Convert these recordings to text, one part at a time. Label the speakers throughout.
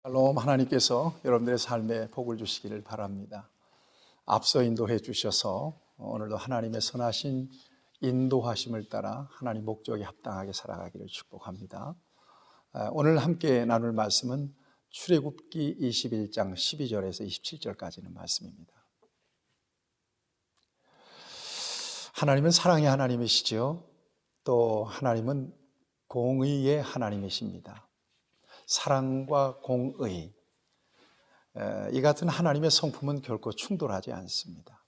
Speaker 1: 샬롬. 하나님께서 여러분들의 삶에 복을 주시기를 바랍니다. 앞서 인도해 주셔서 오늘도 하나님의 선하신 인도하심을 따라 하나님 목적에 합당하게 살아가기를 축복합니다. 오늘 함께 나눌 말씀은 출애굽기 21장 12절에서 27절까지는 말씀입니다. 하나님은 사랑의 하나님이시죠. 또 하나님은 공의의 하나님이십니다. 사랑과 공의, 이 같은 하나님의 성품은 결코 충돌하지 않습니다.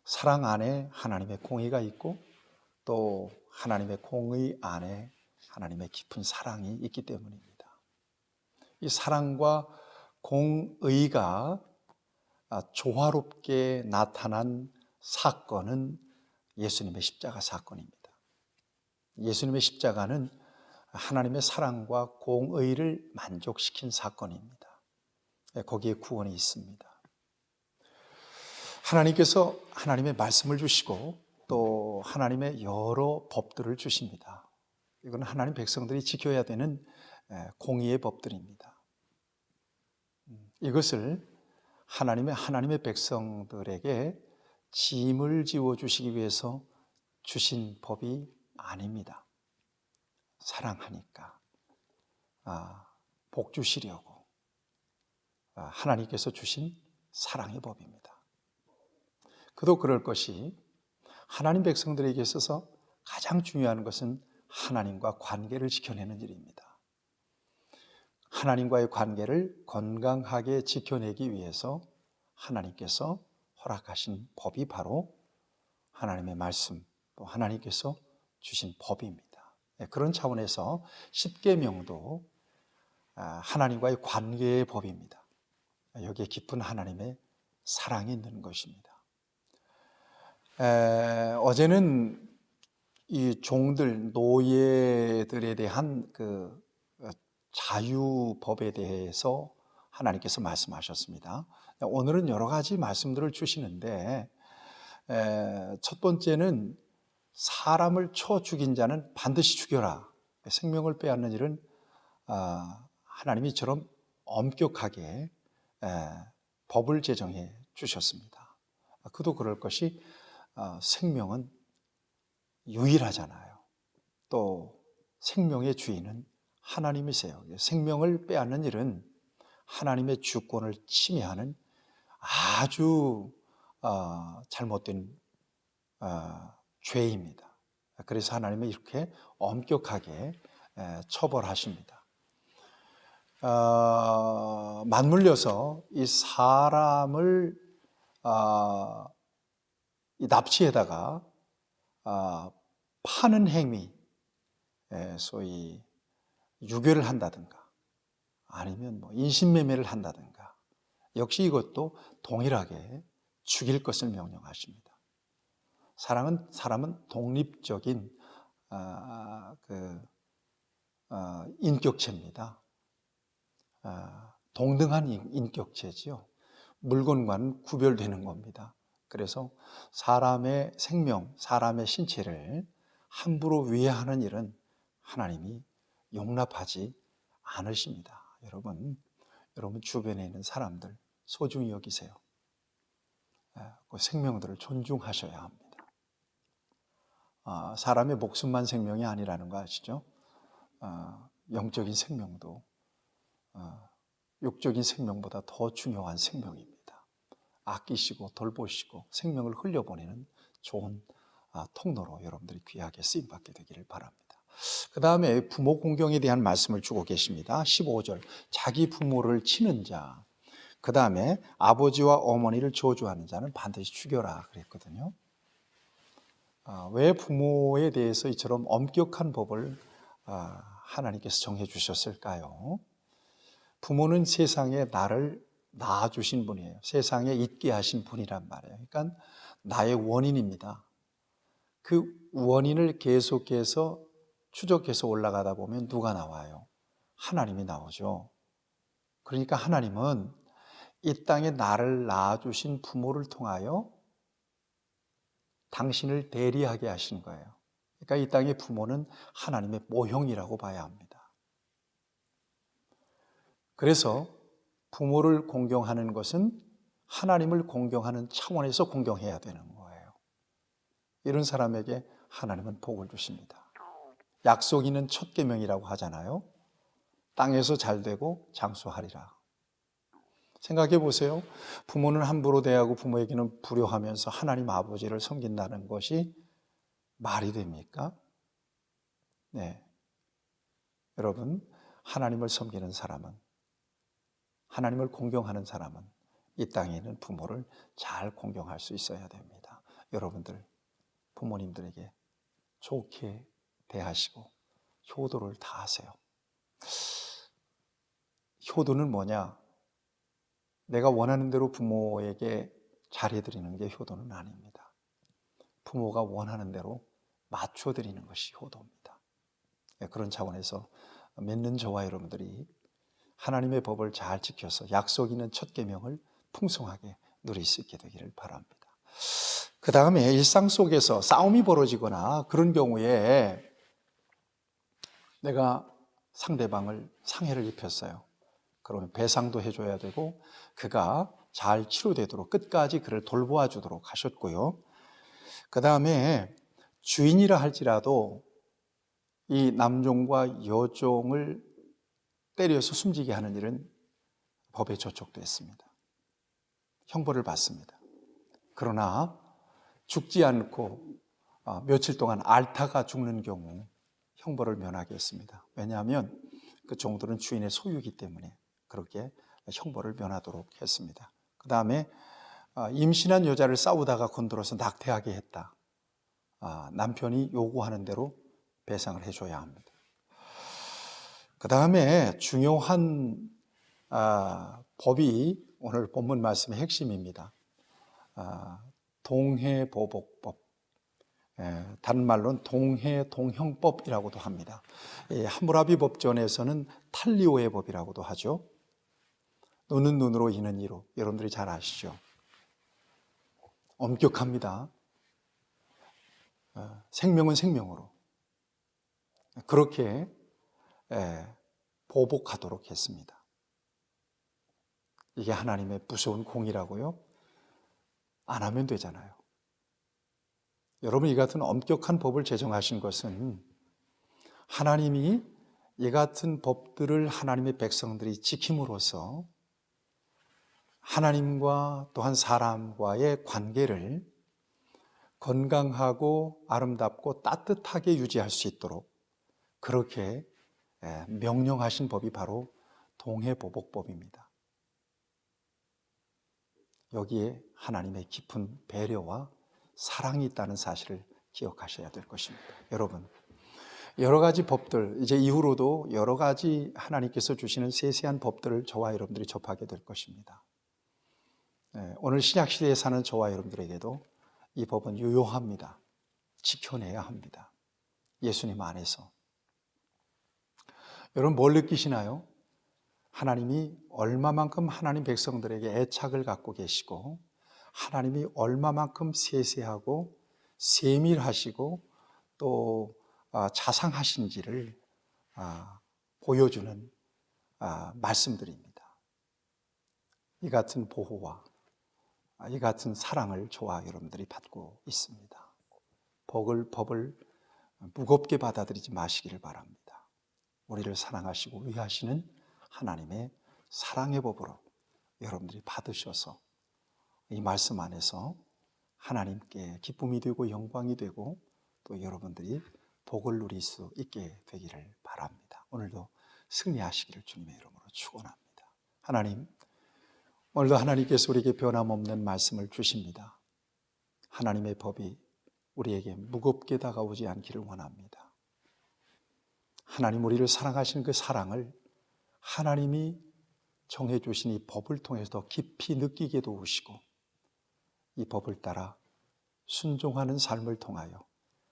Speaker 1: 사랑 안에 하나님의 공의가 있고 또 하나님의 공의 안에 하나님의 깊은 사랑이 있기 때문입니다. 이 사랑과 공의가 조화롭게 나타난 사건은 예수님의 십자가 사건입니다. 예수님의 십자가는 하나님의 사랑과 공의를 만족시킨 사건입니다. 거기에 구원이 있습니다. 하나님께서 하나님의 말씀을 주시고 또 하나님의 여러 법들을 주십니다. 이건 하나님 백성들이 지켜야 되는 공의의 법들입니다. 이것을 하나님의 백성들에게 짐을 지워 주시기 위해서 주신 법이 아닙니다. 사랑하니까 복 주시려고 하나님께서 주신 사랑의 법입니다. 그도 그럴 것이 하나님 백성들에게 있어서 가장 중요한 것은 하나님과 관계를 지켜내는 일입니다. 하나님과의 관계를 건강하게 지켜내기 위해서 하나님께서 허락하신 법이 바로 하나님의 말씀, 또 하나님께서 주신 법입니다. 그런 차원에서 십계명도 하나님과의 관계의 법입니다. 여기에 깊은 하나님의 사랑이 있는 것입니다. 어제는 이 종들, 노예들에 대한 그 자유법에 대해서 하나님께서 말씀하셨습니다. 오늘은 여러 가지 말씀들을 주시는데 첫 번째는 사람을 쳐 죽인 자는 반드시 죽여라. 생명을 빼앗는 일은 하나님이 이처럼 엄격하게 법을 제정해 주셨습니다. 그도 그럴 것이 생명은 유일하잖아요. 또 생명의 주인은 하나님이세요. 생명을 빼앗는 일은 하나님의 주권을 침해하는 아주 잘못된 죄입니다. 그래서 하나님은 이렇게 엄격하게 처벌하십니다. 맞물려서 이 사람을 이 납치에다가 파는 행위, 소위 유괴를 한다든가 아니면 인신매매를 한다든가 역시 이것도 동일하게 죽일 것을 명령하십니다. 사람은 독립적인 인격체입니다. 동등한 인격체지요. 물건과는 구별되는 겁니다. 그래서 사람의 생명, 사람의 신체를 함부로 위해하는 일은 하나님이 용납하지 않으십니다. 여러분 주변에 있는 사람들 소중히 여기세요. 그 생명들을 존중하셔야 합니다. 사람의 목숨만 생명이 아니라는 거 아시죠? 영적인 생명도 육적인 생명보다 더 중요한 생명입니다. 아끼시고 돌보시고 생명을 흘려보내는 좋은 통로로 여러분들이 귀하게 쓰임받게 되기를 바랍니다. 그 다음에 부모 공경에 대한 말씀을 주고 계십니다. 15절, 자기 부모를 치는 자, 그 다음에 아버지와 어머니를 저주하는 자는 반드시 죽여라 그랬거든요. 왜 부모에 대해서 이처럼 엄격한 법을 하나님께서 정해 주셨을까요? 부모는 세상에 나를 낳아주신 분이에요. 세상에 있게 하신 분이란 말이에요. 그러니까 나의 원인입니다. 그 원인을 계속해서 추적해서 올라가다 보면 누가 나와요? 하나님이 나오죠. 그러니까 하나님은 이 땅에 나를 낳아주신 부모를 통하여 당신을 대리하게 하신 거예요. 그러니까 이 땅의 부모는 하나님의 모형이라고 봐야 합니다. 그래서 부모를 공경하는 것은 하나님을 공경하는 차원에서 공경해야 되는 거예요. 이런 사람에게 하나님은 복을 주십니다. 약속 있는 첫 계명이라고 하잖아요. 땅에서 잘되고 장수하리라. 생각해 보세요. 부모는 함부로 대하고 부모에게는 불효하면서 하나님 아버지를 섬긴다는 것이 말이 됩니까? 네. 여러분, 하나님을 섬기는 사람은, 하나님을 공경하는 사람은 이 땅에 있는 부모를 잘 공경할 수 있어야 됩니다. 여러분들, 부모님들에게 좋게 대하시고 효도를 다하세요. 효도는 뭐냐? 내가 원하는 대로 부모에게 잘해드리는 게 효도는 아닙니다. 부모가 원하는 대로 맞춰드리는 것이 효도입니다. 그런 차원에서 믿는 저와 여러분들이 하나님의 법을 잘 지켜서 약속 있는 첫 계명을 풍성하게 누릴 수 있게 되기를 바랍니다. 그 다음에 일상 속에서 싸움이 벌어지거나 그런 경우에 내가 상대방을 상해를 입혔어요. 그러면 배상도 해줘야 되고 그가 잘 치료되도록 끝까지 그를 돌보아 주도록 하셨고요. 그 다음에 주인이라 할지라도 이 남종과 여종을 때려서 숨지게 하는 일은 법에 저촉됐습니다. 형벌을 받습니다. 그러나 죽지 않고 며칠 동안 앓다가 죽는 경우 형벌을 면하게 했습니다. 왜냐하면 그 종들은 주인의 소유이기 때문에 그렇게 형벌을 면하도록 했습니다. 그 다음에 임신한 여자를 싸우다가 건드려서 낙태하게 했다. 남편이 요구하는 대로 배상을 해줘야 합니다. 그 다음에 중요한 법이 오늘 본문 말씀의 핵심입니다. 동해보복법, 다른 말로는 동해동형법이라고도 합니다. 함무라비 법전에서는 탈리오의 법이라고도 하죠. 눈은 눈으로 이는 이로, 여러분들이 잘 아시죠? 엄격합니다. 생명은 생명으로 그렇게 보복하도록 했습니다. 이게 하나님의 무서운 공이라고요? 안 하면 되잖아요. 여러분, 이 같은 엄격한 법을 제정하신 것은 하나님이 이 같은 법들을 하나님의 백성들이 지킴으로써 하나님과 또한 사람과의 관계를 건강하고 아름답고 따뜻하게 유지할 수 있도록 그렇게 명령하신 법이 바로 동해보복법입니다. 여기에 하나님의 깊은 배려와 사랑이 있다는 사실을 기억하셔야 될 것입니다. 여러분, 여러 가지 법들, 이제 이후로도 여러 가지 하나님께서 주시는 세세한 법들을 저와 여러분들이 접하게 될 것입니다. 오늘 신약시대에 사는 저와 여러분들에게도 이 법은 유효합니다. 지켜내야 합니다. 예수님 안에서. 여러분, 뭘 느끼시나요? 하나님이 얼마만큼 하나님 백성들에게 애착을 갖고 계시고 하나님이 얼마만큼 세세하고 세밀하시고 또 자상하신지를 보여주는 말씀들입니다. 이 같은 보호와 이 같은 사랑을 저와 여러분들이 받고 있습니다. 법을 무겁게 받아들이지 마시기를 바랍니다. 우리를 사랑하시고 위하시는 하나님의 사랑의 법으로 여러분들이 받으셔서 이 말씀 안에서 하나님께 기쁨이 되고 영광이 되고 또 여러분들이 복을 누릴 수 있게 되기를 바랍니다. 오늘도 승리하시기를 주님의 이름으로 축원합니다. 하나님, 오늘도 하나님께서 우리에게 변함없는 말씀을 주십니다. 하나님의 법이 우리에게 무겁게 다가오지 않기를 원합니다. 하나님, 우리를 사랑하시는 그 사랑을 하나님이 정해주신 이 법을 통해서 더 깊이 느끼게 도우시고 이 법을 따라 순종하는 삶을 통하여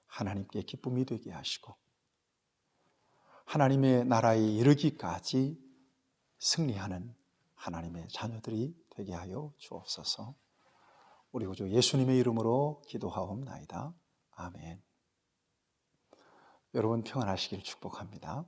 Speaker 1: 하나님께 기쁨이 되게 하시고 하나님의 나라에 이르기까지 승리하는 하나님의 자녀들이 되게 하여 주옵소서. 우리 구주 예수님의 이름으로 기도하옵나이다. 아멘. 여러분 평안하시길 축복합니다.